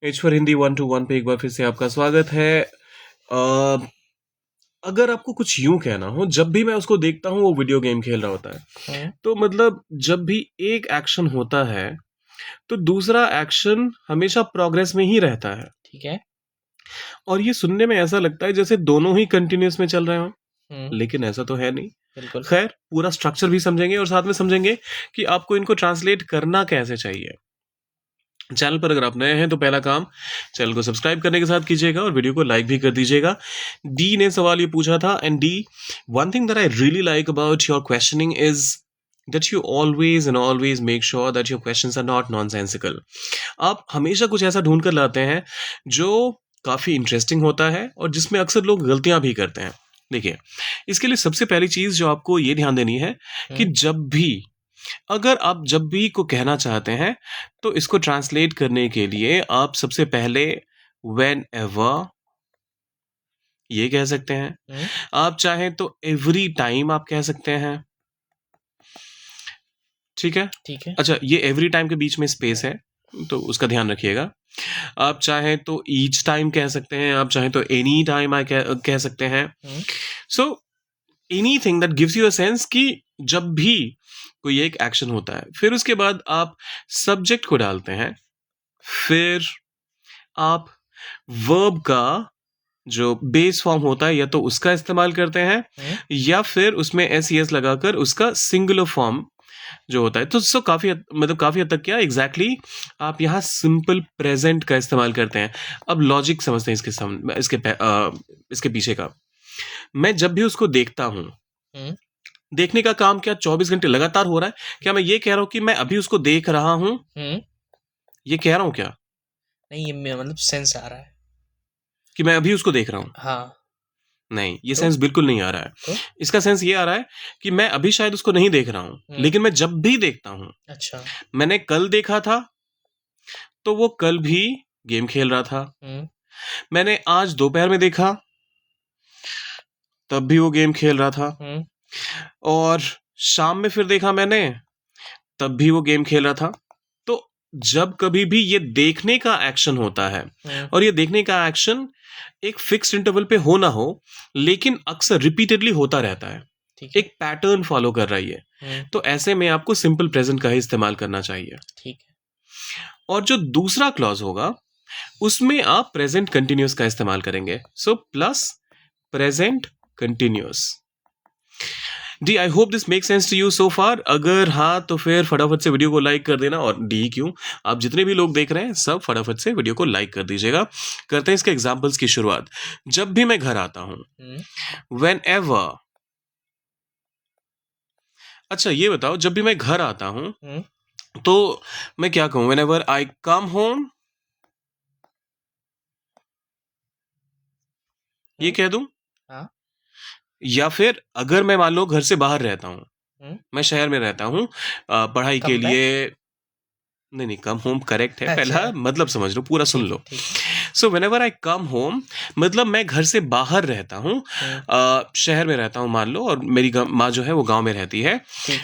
H for Hindi 1 to 1 पे एक बार फिर से आपका स्वागत है। अ, अगर आपको कुछ यूं कहना हो, जब भी मैं उसको देखता हूँ वो वीडियो गेम खेल रहा होता है। तो मतलब जब भी एक एक्शन होता है तो दूसरा एक्शन हमेशा प्रोग्रेस में ही रहता है। ठीक है। और ये सुनने में ऐसा लगता है जैसे दोनों ही कंटिन्यूअस में चल रहे हो, हम्म, लेकिन ऐसा तो है नहीं। बिल्कुल। खैर, पूरा स्ट्रक्चर भी समझेंगे और साथ में समझेंगे कि आपको इनको ट्रांसलेट करना कैसे चाहिए। चैनल पर अगर आप नए हैं तो पहला काम चैनल को सब्सक्राइब करने के साथ कीजिएगा और वीडियो को लाइक भी कर दीजिएगा। डी ने सवाल ये पूछा था, and D, one thing that I really like about your questioning is that you always and always make sure that your questions are not nonsensical. आप हमेशा कुछ ऐसा ढूंढ कर लाते हैं जो काफी इंटरेस्टिंग होता है और जिसमें अक्सर लोग गलतियां भी करते हैं। देखिए, इसके लिए सबसे पहली चीज जो आपको ये ध्यान देनी है कि अगर आप जब भी को कहना चाहते हैं तो इसको ट्रांसलेट करने के लिए आप सबसे पहले वेन एवर ये कह सकते हैं। आप चाहें तो एवरी टाइम आप कह सकते हैं। ठीक है। ठीक है। अच्छा, ये एवरी टाइम के बीच में स्पेस है तो उसका ध्यान रखिएगा। आप चाहें तो ईच टाइम कह सकते हैं, आप चाहें तो एनी टाइम कह सकते हैं। So anything that gives you a sense कि जब भी कोई एक एक्शन होता है, फिर उसके बाद आप सब्जेक्ट को डालते हैं, फिर आप वर्ब का जो बेस फॉर्म होता है या तो उसका इस्तेमाल करते हैं या फिर उसमें एस ई एस लगाकर उसका सिंगुलर फॉर्म जो होता है। तो काफी काफी हद तक क्या एग्जैक्टली आप यहाँ सिंपल प्रेजेंट का इस्तेमाल करते हैं। अब लॉजिक समझते हैं इसके पीछे का। मैं जब भी उसको देखता हूँ, देखने का काम क्या 24 घंटे लगातार हो रहा है? क्या मैं ये कह रहा हूँ कि मैं अभी उसको देख रहा हूँ? ये कह रहा हूँ क्या? नहीं, ये मतलब सेंस आ रहा है कि मैं अभी उसको देख रहा हूँ? हाँ। नहीं, ये तो? सेंस बिल्कुल नहीं आ रहा है। तो? इसका सेंस ये आ रहा है कि मैं अभी शायद उसको नहीं देख रहा हूँ, लेकिन मैं जब भी देखता हूँ, अच्छा, मैंने कल देखा था तो वो कल भी गेम खेल रहा था। मैंने आज दोपहर में देखा तब भी वो गेम खेल रहा था। और शाम में फिर देखा मैंने तब भी वो गेम खेल रहा था। तो जब कभी भी ये देखने का एक्शन होता है और ये देखने का एक्शन एक फिक्स्ड इंटरवल पे हो ना हो, लेकिन अक्सर रिपीटेडली होता रहता है, एक पैटर्न फॉलो कर रही है, तो ऐसे में आपको सिंपल प्रेजेंट का ही इस्तेमाल करना चाहिए। ठीक है। और जो दूसरा क्लॉज होगा उसमें आप प्रेजेंट कंटिन्यूस का इस्तेमाल करेंगे। So plus present continuous. D, I hope this make sense to you so far. अगर हाँ तो फिर फटाफट से वीडियो को लाइक कर देना। और डी क्यों, आप जितने भी लोग देख रहे हैं सब फटाफट से वीडियो को लाइक कर दीजिएगा। करते हैं इसके एग्जांपल्स की शुरुआत। जब भी मैं घर आता हूं, वेन एवर। अच्छा ये बताओ, जब भी मैं घर आता हूं तो मैं क्या कहूं? When ever I come home, ये कह दूं? हाँ। या फिर अगर मैं मान लो घर से बाहर रहता हूं, मैं शहर में रहता हूं पढ़ाई के लिए। नहीं, कम होम करेक्ट है। पहला मतलब समझ लो, पूरा सुन लो। So whenever I come home मतलब मैं घर से बाहर रहता हूँ, शहर में रहता हूँ मान लो, और मेरी माँ जो है वो गांव में रहती है।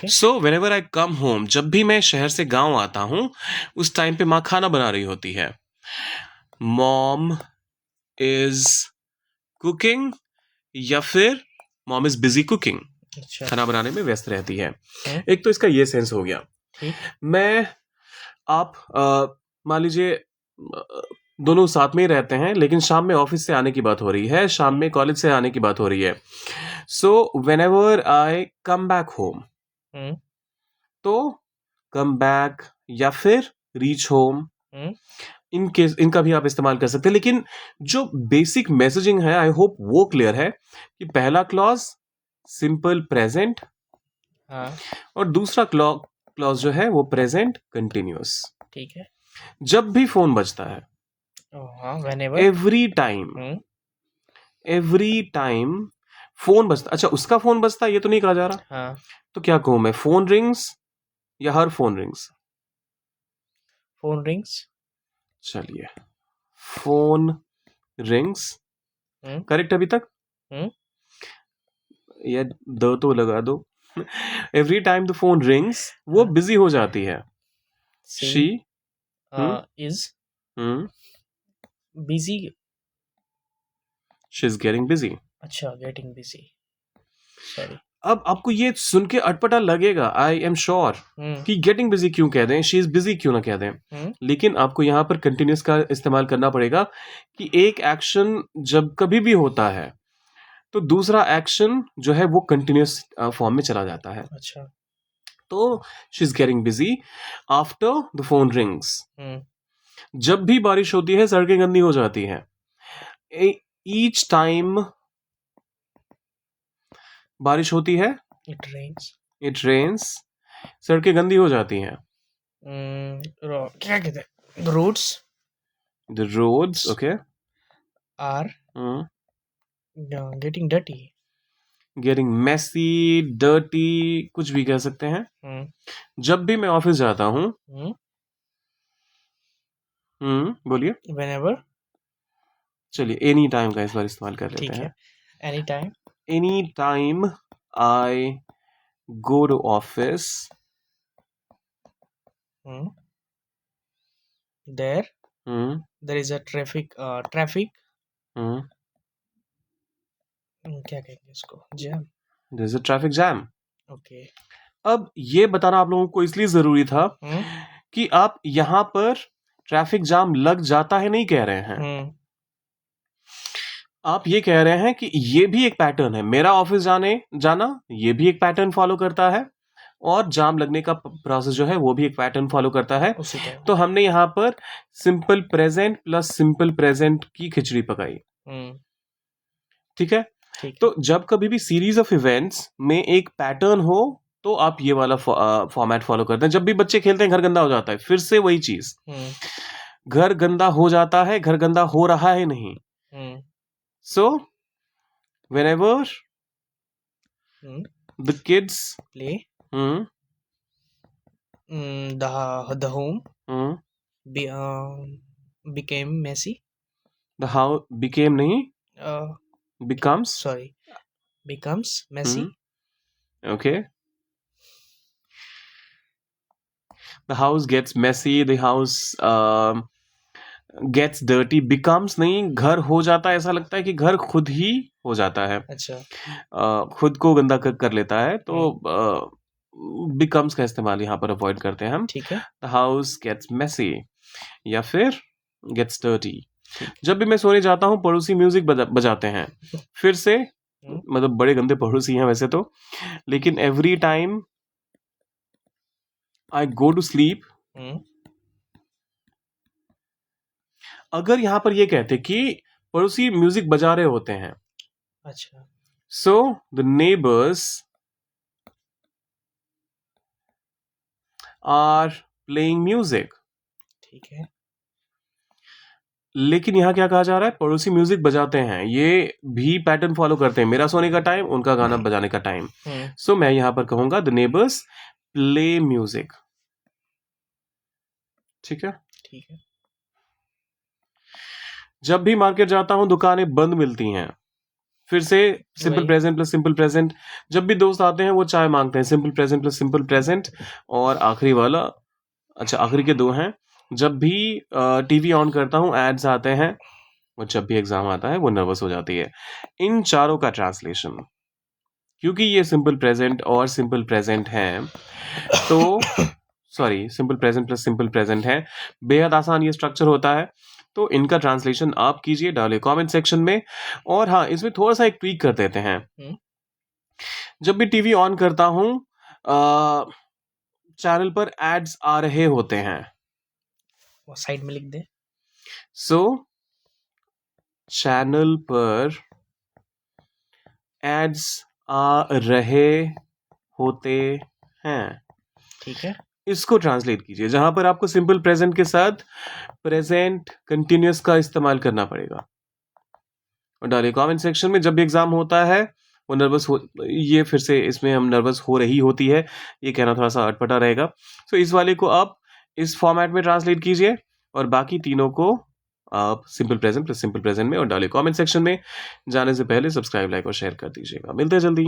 सो whenever I come home, जब भी मैं शहर से गांव आता हूँ उस टाइम पे माँ खाना बना रही होती है। मॉम इज कुकिंग या फिर मॉम इज बिजी कुकिंग, खाना बनाने में व्यस्त रहती है। एक तो इसका ये सेंस हो गया। मैं आप मान लीजिए दोनों साथ में ही रहते हैं, लेकिन शाम में ऑफिस से आने की बात हो रही है, शाम में कॉलेज से आने की बात हो रही है। सो whenever I come back home, तो कम बैक या फिर रीच होम, इनका भी आप इस्तेमाल कर सकते हैं। लेकिन जो बेसिक मैसेजिंग है, आई होप वो क्लियर है कि पहला क्लॉज सिंपल प्रेजेंट और दूसरा क्लॉज जो है वो प्रेजेंट कंटिन्यूअस। ठीक है। जब भी फोन बजता है, एवरी टाइम फोन बजता। अच्छा, उसका फोन बजता है ये तो नहीं कहा जा रहा। तो क्या कहूं मैं? फोन रिंग्स या हर फोन रिंग्स? Phone rings. चलिए, फोन रिंग्स करेक्ट अभी तक। या दो तो लगा दो। Every time the phone rings वो बिजी हो जाती है। She is busy, she is getting busy. अच्छा गेटिंग बिजी, सॉरी। अब आपको ये सुन के अटपटा लगेगा, आई एम श्योर, कि गेटिंग बिजी क्यों कह दें, शी इज बिजी क्यों ना कह दें, लेकिन आपको यहाँ पर कंटिन्यूस का इस्तेमाल करना पड़ेगा कि एक एक्शन जब कभी भी होता है तो दूसरा एक्शन जो है वो कंटिन्यूस फॉर्म में चला जाता है। अच्छा, तो she is getting busy after the phone rings. जब भी बारिश होती है सड़कें गंदी हो जाती हैं। ईच टाइम बारिश होती है, इट रेन्स, सड़कें गंदी हो जाती हैं। क्या कहते हैं, the roads okay are getting dirty, getting messy, dirty, कुछ भी कह सकते हैं। जब भी मैं ऑफिस जाता हूँ, बोलिए। whenever, चलिए एनी टाइम का इस बार इस्तेमाल कर लेते हैं। Any time I go to office, there is a traffic, क्या कहेंगे इसको, jam, there is a traffic jam। Okay. अब ये बताना आप लोगों को इसलिए जरूरी था कि आप यहाँ पर ट्रैफिक जाम लग जाता है नहीं कह रहे हैं, आप ये कह रहे हैं कि ये भी एक पैटर्न है, मेरा ऑफिस जाना ये भी एक पैटर्न फॉलो करता है और जाम लगने का प्रोसेस जो है वो भी एक पैटर्न फॉलो करता है। तो हमने यहाँ पर simple present plus simple present की खिचड़ी पकाई। ठीक है, तो जब कभी भी सीरीज ऑफ इवेंट्स में एक पैटर्न हो तो आप ये वाला फॉर्मेट फॉलो करते हैं। जब भी बच्चे खेलते हैं घर गंदा हो जाता है, फिर से वही चीज, घर गंदा हो जाता है, घर गंदा हो रहा है नहीं। So, whenever the kids play, the home became messy. The house became नहीं, becomes, sorry, becomes messy. Okay. The house gets messy. The house gets dirty. Becomes नहीं, घर हो जाता है, ऐसा लगता है कि घर खुद ही हो जाता है। अच्छा, खुद को गंदा कर लेता है, तो becomes का इस्तेमाल यहाँ पर अवॉइड करते हैं हम। ठीक है। The house gets messy या फिर gets dirty। जब भी मैं सोने जाता हूँ पड़ोसी म्यूजिक बजाते हैं, फिर से मतलब बड़े गंदे पड़ोसी हैं वैसे तो, लेकिन every time I go to sleep, अगर यहां पर ये कहते कि पड़ोसी म्यूजिक बजा रहे होते हैं, अच्छा, so the neighbours are playing music. ठीक है, लेकिन यहां क्या कहा जा रहा है, पड़ोसी म्यूजिक बजाते हैं, ये भी पैटर्न फॉलो करते हैं, मेरा सोने का टाइम, उनका गाना बजाने का टाइम। सो मैं यहां पर कहूंगा द नेबर्स प्ले म्यूजिक। ठीक है, ठीक है। जब भी मार्केट जाता हूं दुकानें बंद मिलती हैं, फिर से simple present plus simple present. जब भी दोस्त आते हैं वो चाय मांगते हैं, simple present plus simple present. और आखिरी वाला, अच्छा आखिरी के दो हैं, जब भी टीवी ऑन करता हूं एड्स आते हैं, और जब भी एग्जाम आता है वो नर्वस हो जाती है। इन चारों का ट्रांसलेशन, क्योंकि ये सिंपल प्रेजेंट और सिंपल प्रेजेंट है, तो sorry simple present plus simple present है, बेहद आसान ये स्ट्रक्चर होता है। तो इनका ट्रांसलेशन आप कीजिए, डालिए कमेंट सेक्शन में। और हाँ, इसमें थोड़ा सा एक ट्वीक कर देते हैं। जब भी टीवी ऑन करता हूं चैनल पर एड्स आ रहे होते हैं, वो साइड में लिख दे। सो चैनल पर एड्स आ रहे होते हैं, ठीक है। इसको ट्रांसलेट कीजिए, जहां पर आपको सिंपल प्रेजेंट के साथ प्रेजेंट कंटिन्यूअस का इस्तेमाल करना पड़ेगा। और डालिए कमेंट सेक्शन में। जब भी एग्जाम होता है वो नर्वस हो, ये फिर से इसमें हम नर्वस हो रही होती है, ये कहना थोड़ा सा अटपटा रहेगा। सो इस वाले को आप इस फॉर्मेट में ट्रांसलेट कीजिए और बाकी तीनों को आप simple present plus simple present में, और डालिए कमेंट सेक्शन में। जाने से पहले सब्सक्राइब, लाइक और शेयर कर दीजिएगा। मिलते हैं जल्दी।